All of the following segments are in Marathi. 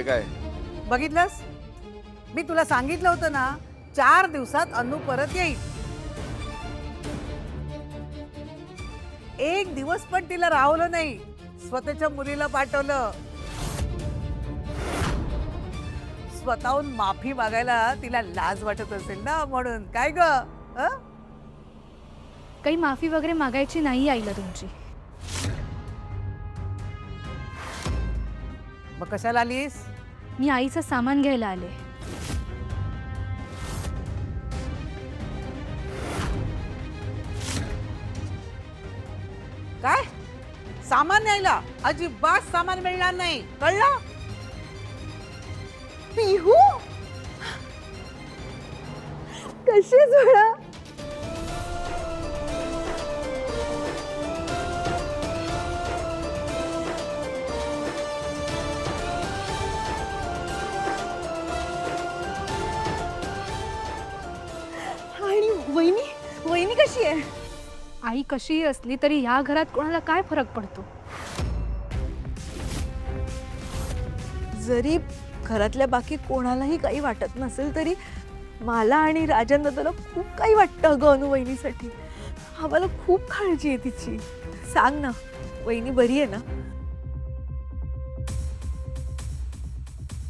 इकडे काय? बघितलंस, मी तुला सांगितलं होतं ना 4 दिवसात अनु परत येईल. एक दिवस पण तिला राहवलं नाही, स्वतःच्या मुलीला पाठवलं. स्वतःहून माफी मागायला तिला लाज वाटत असेल ना, म्हणून. काय ग? काही माफी वगैरे मागायची नाही आईला तुमची. मग कशाला आलीस? मी आईचं सामान घ्यायला आले. काय? सामान न्यायला? अजिबात सामान मिळणार नाही, कळलं? पिहू कशी जोडा आणि वहिनी वहिनी कशी आहे? आई कशीही असली तरी या घरात कोणाला काय फरक पडतो? जरी घरातल्या बाकी कोणालाही काही वाटत नसेल तरी मला आणि राजन दादाला खूप काही वाटतं ग अनु वहिनीसाठी. आम्हाला खूप काळजी आहे तिची. सांग ना, वहिनी बरी आहे ना?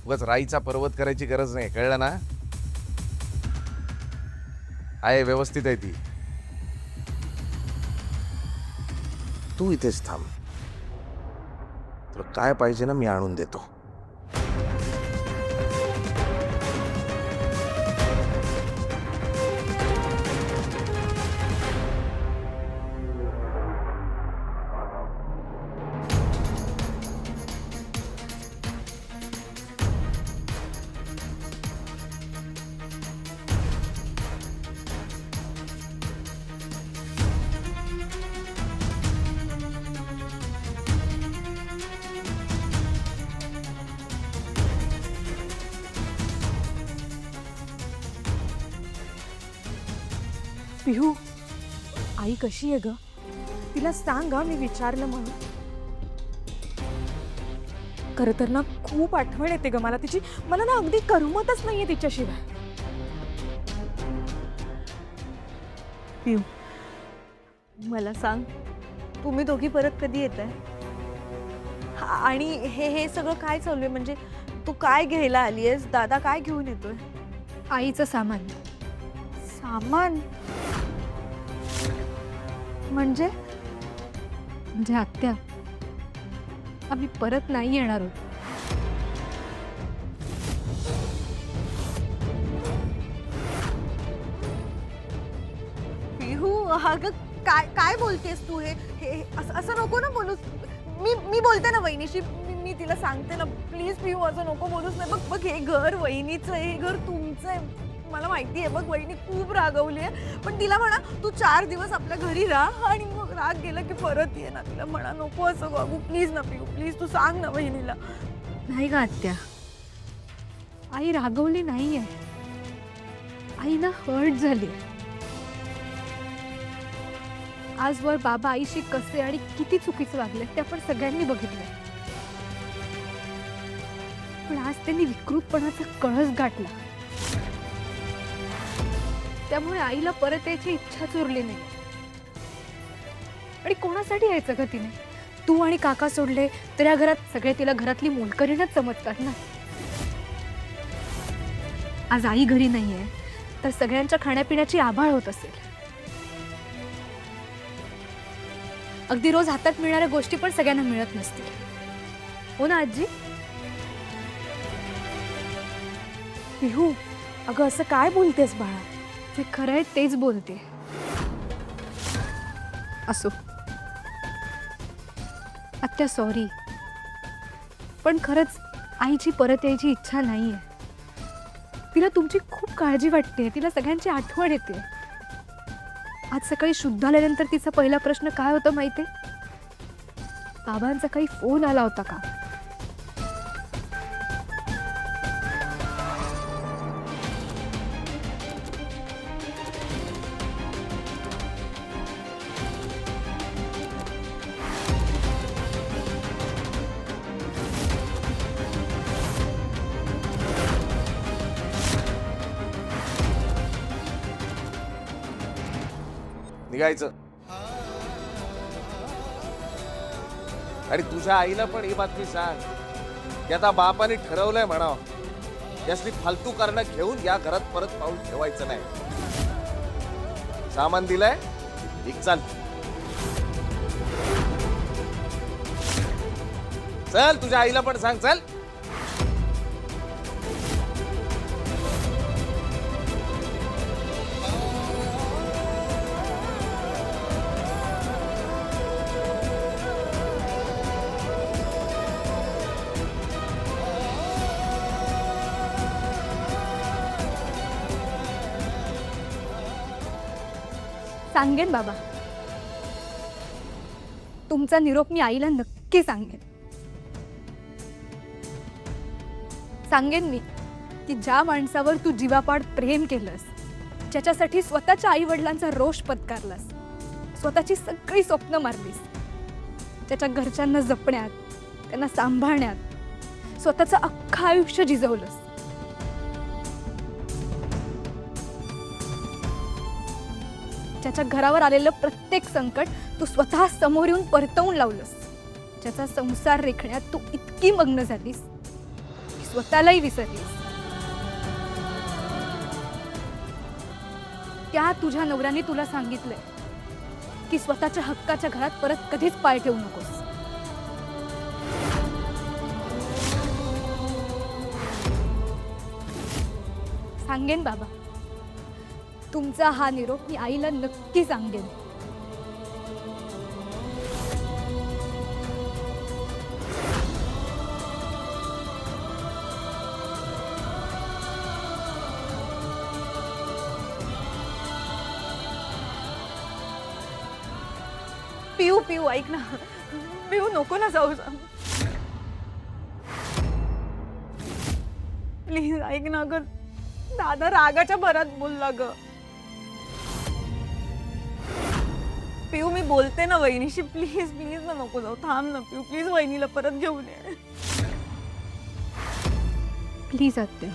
उगाच राईचा पर्वत करायची गरज नाही, कळलं ना? आहे, व्यवस्थित आहे ती. तू इथेच थांब, तुला काय पाहिजे ना मी आणून देतो. पिहू, आई कशी आहे ग? तिला सांग मी विचारलं म्हणून. खरं तर ना खूप आठवण येते ग मला तिची. मला ना अगदी करमतच नाहीये तिच्याशिवाय. पिहू, मला सांग, तुम्ही दोघी परत कधी येताय? आणि हे सगळं काय चालू आहे? म्हणजे तू काय घ्यायला आली आहेस? दादा काय घेऊन येतोय? आईचं सामान. सामान म्हणजे? म्हणजे आत्या, आम्ही परत नाही येणार आहोत. पिहू, अगं काय काय बोलतेस तू? हे असं नको ना बोलूस. मी बोलते ना वहिनीशी. मी तिला सांगते ना, प्लीज पिहू असं नको बोलूस. नाही, बघ हे घर वहिनीचं आहे, हे घर तुमचं आहे. मला माहिती आहे, बघ वहिनी खूप रागवली आहे. पण तिला म्हणा तू 4 दिवस आपल्या घरी राहा आणि मग राग गेला की परत ये ना. तिला म्हणा नको असं वागू प्लीज ना पिहू, प्लीज तू सांग ना वहिनीला. नाही का आत्या, आई रागवली नाहीये. आई ना हर्ट झाली. आजवर बाबा आईशी कसे आणि किती चुकीचे वागले ते आपण सगळ्यांनी बघितलं. पण आज त्यांनी विकृतपणाचा कळस गाठला. त्यामुळे आईला परत यायची इच्छाच उरली नाही. आणि कोणासाठी यायचं का तिने? तू आणि काका सोडले तर या घरात सगळे तिला घरातली मोलकरीणच समजतात ना. आज आई घरी नाहीये तर सगळ्यांच्या खाण्यापिण्याची आभाळ होत असेल. अगदी रोज हातात मिळणाऱ्या गोष्टी पण सगळ्यांना मिळत नसतील, हो ना आजी? पिहू, अगं असं काय बोलतेस बाळा? जे खरं आहे तेच बोलते. असो आत्या, सॉरी, पण खरंच आईची परत यायची इच्छा नाहीये. तिला तुमची खूप काळजी वाटते, तिला सगळ्यांची आठवण येते. आज सकाळी शुद्ध आल्यानंतर तिचा पहिला प्रश्न काय होता माहिती? बाबांचा काही फोन आला होता का? निघायचं. आणि तुझ्या आईला पण ही बातमी सांग की आता बापाने ठरवलंय म्हणावं, यासली फालतू कारण घेऊन या घरात परत पाऊल ठेवायचं नाही. सामान दिलंय, एक चाल चल, तुझ्या आईला पण सांग. चल. सांगेन बाबा, तुमचा निरोप मी आईला नक्की सांगेन. सांगेन मी की ज्या माणसावर तू जीवापाड प्रेम केलंस, ज्याच्यासाठी स्वतःच्या आई वडिलांचा रोष पत्कारलास, स्वतःची सगळी स्वप्न मारलीस, त्याच्या घरच्यांना जपण्यात, त्यांना सांभाळण्यात स्वतःचं अख्खं आयुष्य झिजवलंस. ज्याच्या घरावर आलेलं प्रत्येक संकट तू स्वतः समोर येऊन परतवून लावलंस, ज्याचा संसार रेखण्यात तू इतकी मग्न झालीस की स्वतःलाही विसरलीस. त्या तुझ्या नवऱ्याने तुला सांगितलंय की स्वतःच्या हक्काच्या घरात परत कधीच पाय ठेवू नकोस. सांगेन बाबा, तुमचा हा निरोप मी आईला नक्की सांगेन. पिऊ पिऊ ऐक ना, पिऊ नको ना जाऊ. प्लीज ऐक ना ग, दादा रागाच्या भरात बोलला ग. पिऊ मी बोलते ना वहिनीशी, प्लीज प्लीज ना नको जाऊ. थांब ना पिऊ, प्लीज वहिनीला परत घेऊन ये. प्लीज आत्या.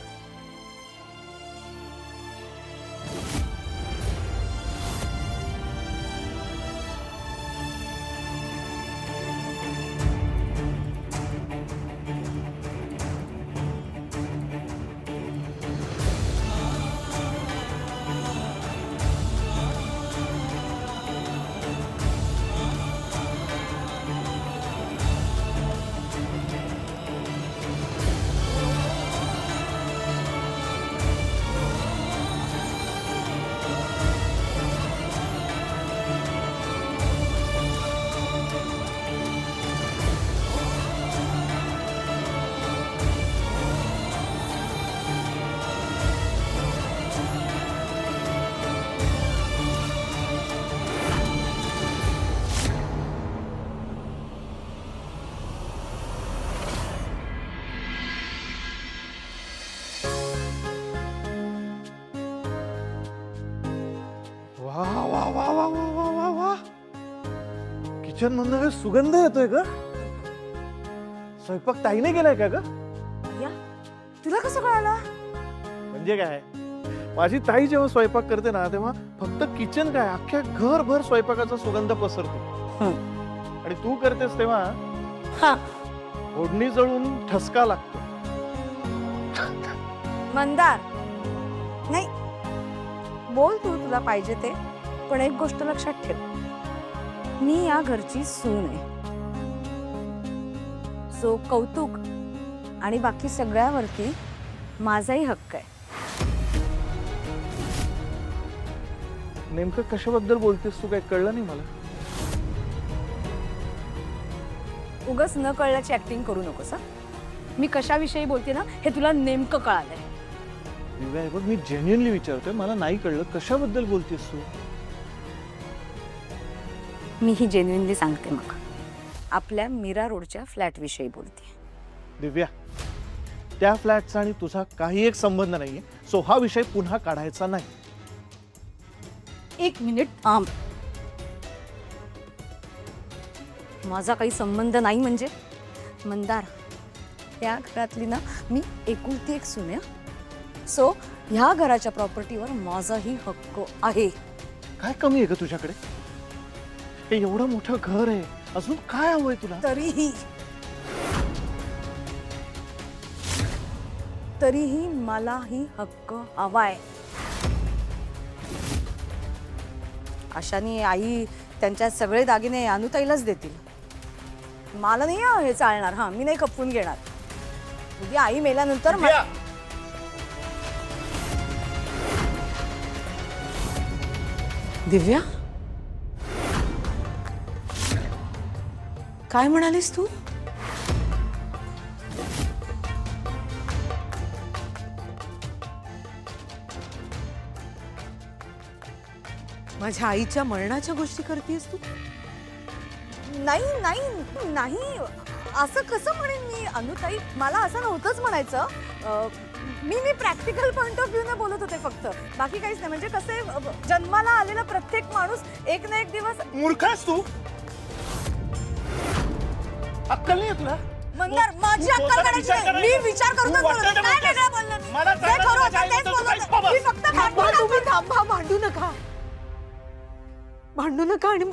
वा वा वा वा वा वा वा वा, किचन मधनं काय सुगंध येतोय ग. स्वयंपाक ताईने केलाय का ग? या तुला कसं कळालं? म्हणजे काय, माझी ताई जेव्हा स्वयंपाक करते ना तेव्हा फक्त किचन काय अख्ख्या घरभर स्वयंपाकाचा सुगंध पसरतो. आणि तू करतेस तेव्हा ओढणी जळून ठसका लागतो. मंदार नाही, बोल तू तुला पाहिजे ते, पण एक गोष्ट लक्षात ठेव, मी या घरची सून आहे. सो कौतुक आणि बाकी सगळ्यावरती माझाही हक्क आहे. नेमकं कशाबद्दल बोलतेस तू, काय कळलं नाही मला. उगाच न कळल्याची ऍक्टिंग करू नकोस. मी कशाविषयी बोलते ना हे तुला नेमकं कळालंय. दिव्या, हे बघ मी जेन्युइनली विचारतोय, मला नाही कळलं कशाबद्दल बोलतेस तू. मी ही जेन्युइनली सांगते. मग आपल्या मीरा रोडच्या फ्लॅट विषयी बोलते. दिव्या, त्या फ्लॅटचा आणि तुझा काही एक संबंध नाहीये. सो हा विषय पुन्हा काढायचा नाही. एक मिनिट थांब. माझा काही संबंध नाही म्हणजे मंदार, त्या घरातली ना मी एकुलती एक सून आहे. सो ह्या घराच्या प्रॉपर्टीवर माझाही हक्क आहे. काय कमी आहे का तुझ्याकडे? हे एवढं मोठं घर आहे, अजून काय हवंय तुला? तरीही मलाही हक्क हवाय. अशाने आई त्यांच्या सगळे दागिने अनुताईलाच देतील. मला नाही हे चालणार. हा, मी नाही खपवून घेणार. उद्या आई मेल्यानंतर दिव्या, काय म्हणालीस तू? माझ्या आईच्या मरणाच्या गोष्टी करतेस तू? नाही नाही नाही, असं कसं म्हणेन मी अनुताई? मला असं नव्हतंच म्हणायचं. मी प्रॅक्टिकल पॉइंट ऑफ व्ह्यूने बोलत होते फक्त, बाकी काहीच नाही. म्हणजे कसं आहे, जन्माला आलेला प्रत्येक माणूस एक ना एक दिवस. मूर्ख आहेस तू? अक्कल नाही तुला? मंदार, माझी अक्कल काढायची नाही. मी विचार करूनच बोलत होते. काय वेगळं बोललं मी? मला जे खरं होतं तेच बोलत होते. मी फक्त तुम्ही थांबा, भांडू नका, भांडू नका. आणि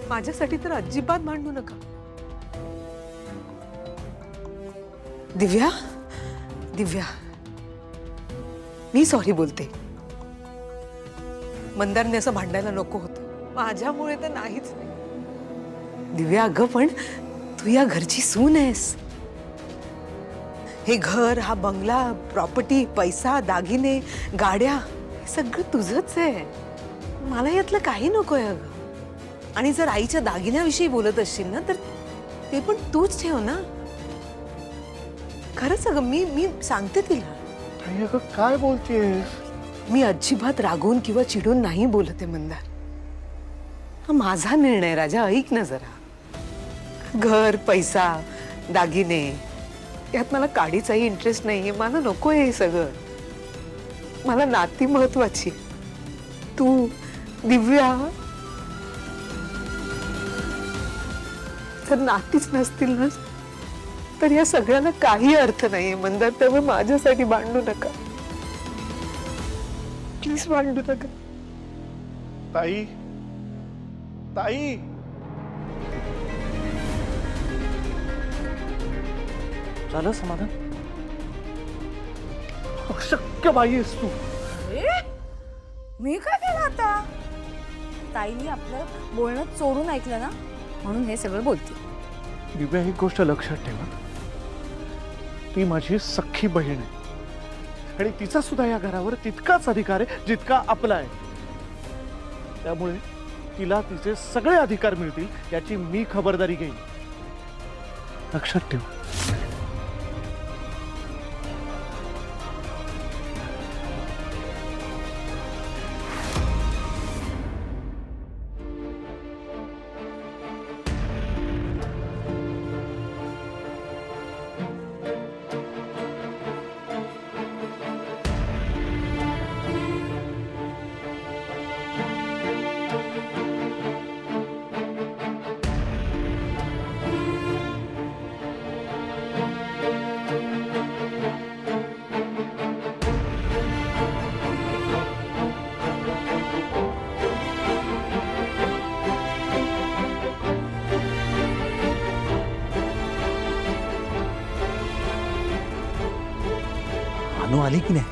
माझ्यासाठी तर अजिबात भांडू नका. दिव्या, दिव्या, मी सॉरी बोलते. मंदारने असं भांडायला नको होतं. माझ्यामुळे तर नाहीच. दिव्या, अगं पण तू या घरची सून आहेस. हे घर, हा बंगला, प्रॉपर्टी, पैसा, दागिने, गाड्या, हे सगळं तुझंच आहे. मला यातलं काही नकोय अगं. आणि जर आईच्या दागिन्याविषयी बोलत असशील ना, तर ते पण तूच ठेव ना. खरंच अगं, मी सांगते तिला. ताई, अगं काय बोलतेस? मी अजिबात रागवून किंवा चिडून नाही बोलते मंदार. हा माझा निर्णय राजा, ऐक ना जरा. घर, पैसा, दागिने, यात मला काडीचाही इंटरेस्ट नाहीये. मला नकोय हे सगळं. मला नाती महत्वाची. तू, दिव्या. जर नातीच नसतील ना, तर या सगळ्याला काही अर्थ नाहीये मंदार. त्यामुळे माझ्यासाठी भांडू नका, प्लीज भांडू नका. ताई, ताई, झालं समाधान? अशक्य बाई आहेस तू. मी काय केलं आता? ताईनी आपलं बोलणं चोरून ऐकलं ना, म्हणून हे सगळं बोलते. दिव्या, एक गोष्ट लक्षात ठेवा, ती माझी सख्खी बहीण आहे आणि तिचा सुद्धा या घरावर तितकाच अधिकार आहे जितका आपला आहे. त्यामुळे तिला तिचे सगळे अधिकार मिळतील याची मी खबरदारी घेईन. लक्षात ठेव. अनु आली की नाही?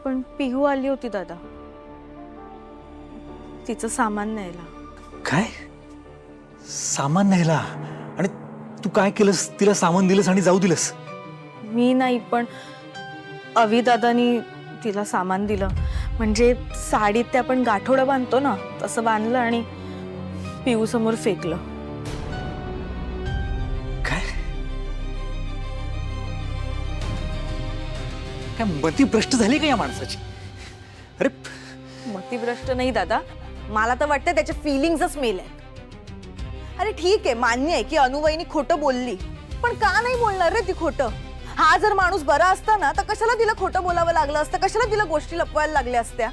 पण पिहू आली होती दादा, तिचं सामान न्यायला. काय सामान न्यायला? आणि तू काय केलंस? तिला सामान दिलंस आणि जाऊ दिलंस? मी नाही, पण अवी दादानी तिला सामान दिलं. म्हणजे साडीत ते आपण गाठोडं बांधतो ना, तसं बांधलं आणि पिहू समोर फेकलं. काय काय मती भ्रष्ट झाली का या माणसाची? अरे मतिभ्रष्ट नाही दादा, मला तर वाटतं त्याचे फिलिंग्सच मेल आहेत. अरे ठीक आहे, मान्य आहे की अनुवहिनी खोटं बोलली, पण का नाही बोलणार रे ती खोटं? हा जर माणूस बरा असता ना, तर कशाला तिला खोटं बोलावं लागलं असतं? कशाला तिला गोष्टी लपवायला लागल्या असत्या?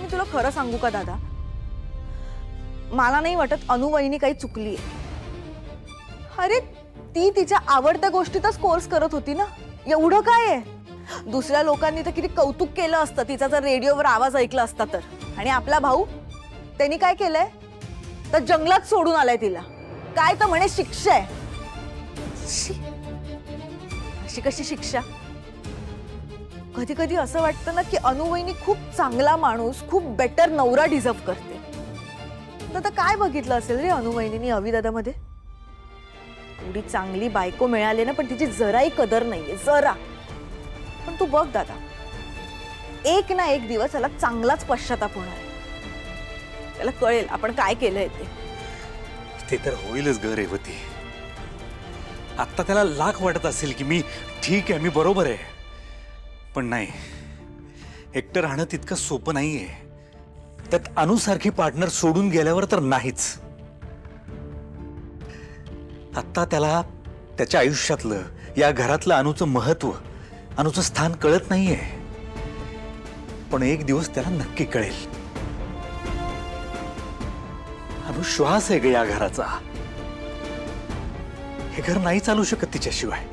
मी तुला खरं सांगू का दादा, मला नाही वाटत अनुवहिनी काही चुकली आहे. अरे ती तिच्या आवडत्या गोष्टीतच कोर्स करत होती ना, एवढं काय आहे? दुसऱ्या लोकांनी तर किती कौतुक केलं असतं तिचा जर रेडिओवर आवाज ऐकला असता तर. आणि आपला भाऊ त्यांनी काय केलंय तर जंगलात सोडून आलाय तिला. काय तर म्हणे शिक्षा आहे. शी. अशी कशी शिक्षा? कधी कधी असं वाटतं ना की अनुवहिनी खूप चांगला माणूस, खूप बेटर नवरा डिझर्व करते. तर काय बघितलं असेल रे अनुवहिनीनी अविदादामध्ये? एवढी चांगली बायको मिळाली ना, पण तिची जराही कदर नाहीये, जरा. पण तू बघ दादा, एक ना एक दिवस त्याला चांगलाच पश्चाताप होणार आहे. त्याला कळेल आपण काय केलंय ते. ते तर होईलच ग रेवती. आता त्याला लाख वाटत असेल की मी ठीक आहे, मी बरोबर आहे, पण नाही, एकटं राहणं तितकं सोपं नाहीये. त्यात अनुसारखी पार्टनर सोडून गेल्यावर तर नाहीच. आता त्याला त्याच्या आयुष्यातलं, या घरातलं अनुचं महत्व, अनुचं स्थान कळत नाहीये, पण एक दिवस त्याला नक्की कळेल. अनु श्वास आहे ग या घराचा. हे घर नाही चालू शकत तिच्याशिवाय.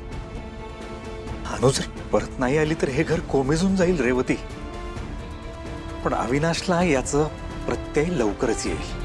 अनु जर परत नाही आली तर हे घर कोमेजून जाईल रेवती. पण अविनाशला याचं प्रत्यय लवकरच येईल.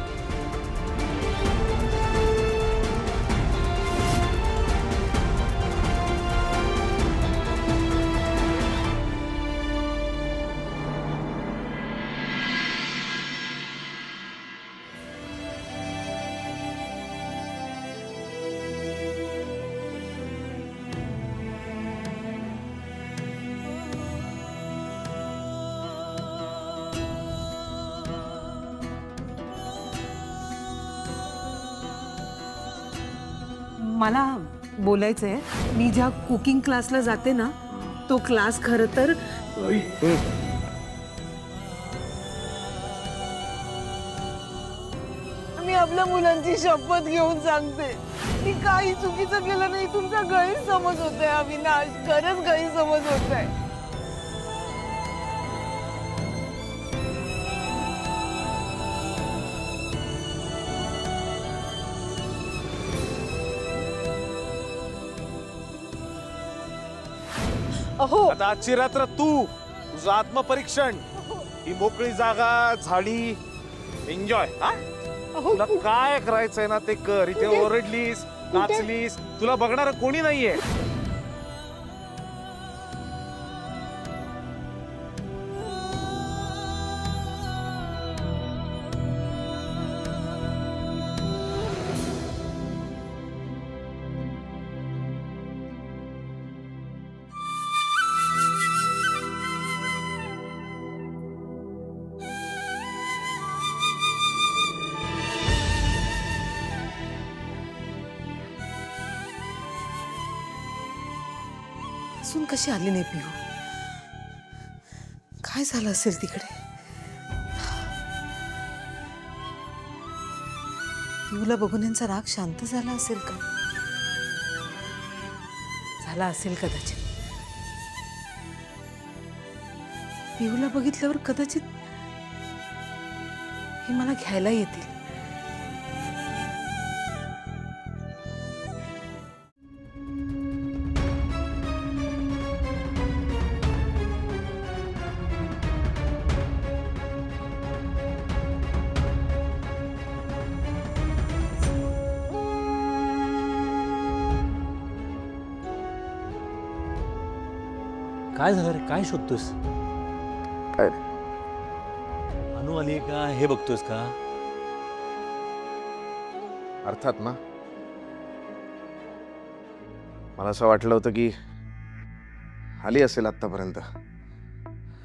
मला बोलायचंय, मी ज्या कुकिंग क्लासला जाते ना, तो क्लास खरं तर मी आपल्या मुलांची शपथ घेऊन सांगते, मी काही चुकीचं केलं नाही. तुमचा गैरसमज होतोय अविनाश, खरंच गैरसमज होतोय. अहो आता आजची रात्र तुझं आत्मपरीक्षण, ही मोकळी जागा, झाडी, एन्जॉय. तुला काय करायचंय ना ते कर. इथे ओरडलीस, नाचलीस, तुला बघणार कोणी नाहीये. असून कशी आली नाही पिऊ? काय झालं असेल तिकडे? पिऊला बघून यांचा राग शांत झाला असेल का? झाला असेल कदाचित. पिऊला बघितल्यावर कदाचित हे मला घ्यायला येतील. काय झालं रे? काय शोधतोस? काय? अनु आली का हे बघतोस का? अर्थात ना. मला असं वाटलं होतं की आली असेल आतापर्यंत,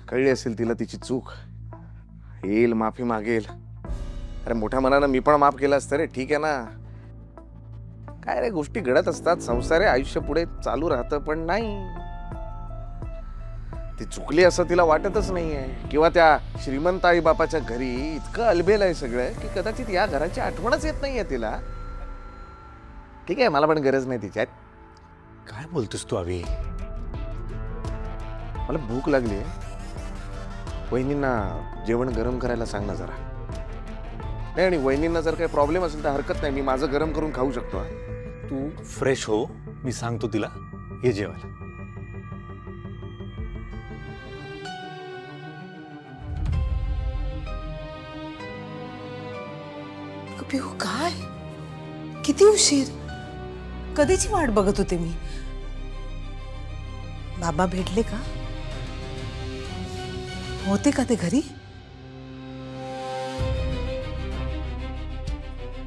कळली असेल तिला तिची चूक, येईल, माफी मागेल. अरे मोठ्या मनानं मी पण माफ केलं असतं रे. ठीक आहे ना. काय रे, गोष्टी घडत असतात, संसार आहे, आयुष्य पुढे चालू राहतं. पण नाही, ती चुकली असं तिला वाटतच नाहीये. किंवा त्या श्रीमंत आई बापाच्या घरी इतकं अलबेल आहे सगळं की कदाचित या घराची आठवणच येत नाहीये तिला. ठीक आहे, मला पण गरज नाही तिच्यात. काय बोलतोस तू अभि? मला भूक लागली आहे. वहिनींना जेवण गरम करायला सांग ना जरा. नाही, आणि वहिनींना जर काही प्रॉब्लेम असेल तर हरकत नाही, मी माझं गरम करून खाऊ शकतो. तू फ्रेश हो, मी सांगतो तिला, ये जेवायला. पिहू काय? किती उशीर? कधीची वाट बघत होते मी. बाबा भेटले का? होते का ते घरी?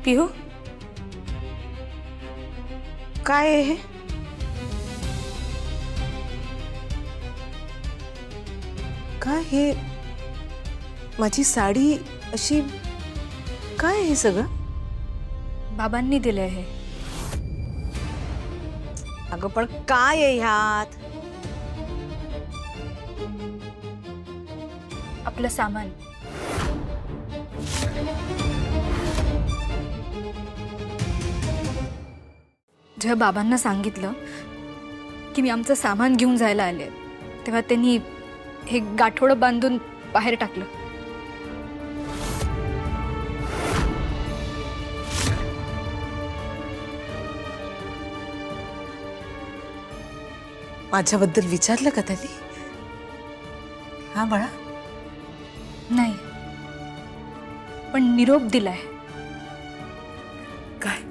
पिहू काय आहे हे? काय हे? माझी साडी अशी काय हे सगळं? बाबांनी दिलंय हे. अगं पण काय आहे ह्यात? आपलं सामान. जेव्हा बाबांना सांगितलं की मी आमचं सामान घेऊन जायला आले, तेव्हा त्यांनी हे गाठोडं बांधून बाहेर टाकलं. माझ्याबद्दल विचारलं का त्यांनी? हा बाळा. नाही, पण निरोप दिलाय काय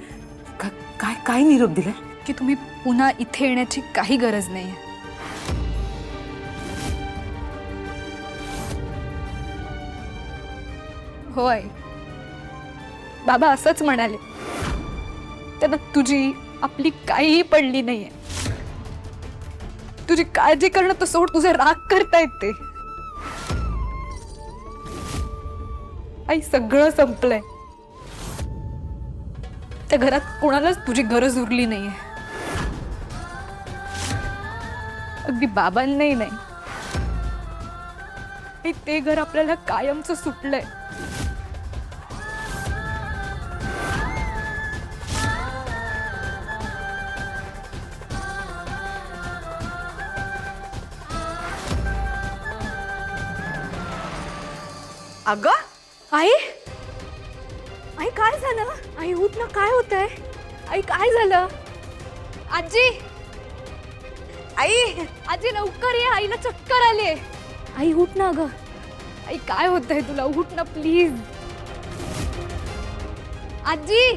काय काय काय निरोप दिलाय? की तुम्ही पुन्हा इथे येण्याची काही गरज नाही. होय, बाबा असंच म्हणाले. त्यांना तुझी आपली काहीही पडली नाहीये. तुझी काळजी करणं तर सोड, तुझे राग करतायत ते. आई, सगळं संपलंय. त्या घरात कोणालाच तुझी गरज उरली नाहीये. अगदी बाबांनाही नाही. हे ते घर आपल्याला कायमचं सुटलंय. अगं आई, आई काय झालं? आई उठ ना, काय होतंय? आई काय झालं? आजी, आई, आजी लवकर ये, आईला चक्कर आली. आई उठ ना ग. आई काय होतंय तुला? उठ ना प्लीज. आजी.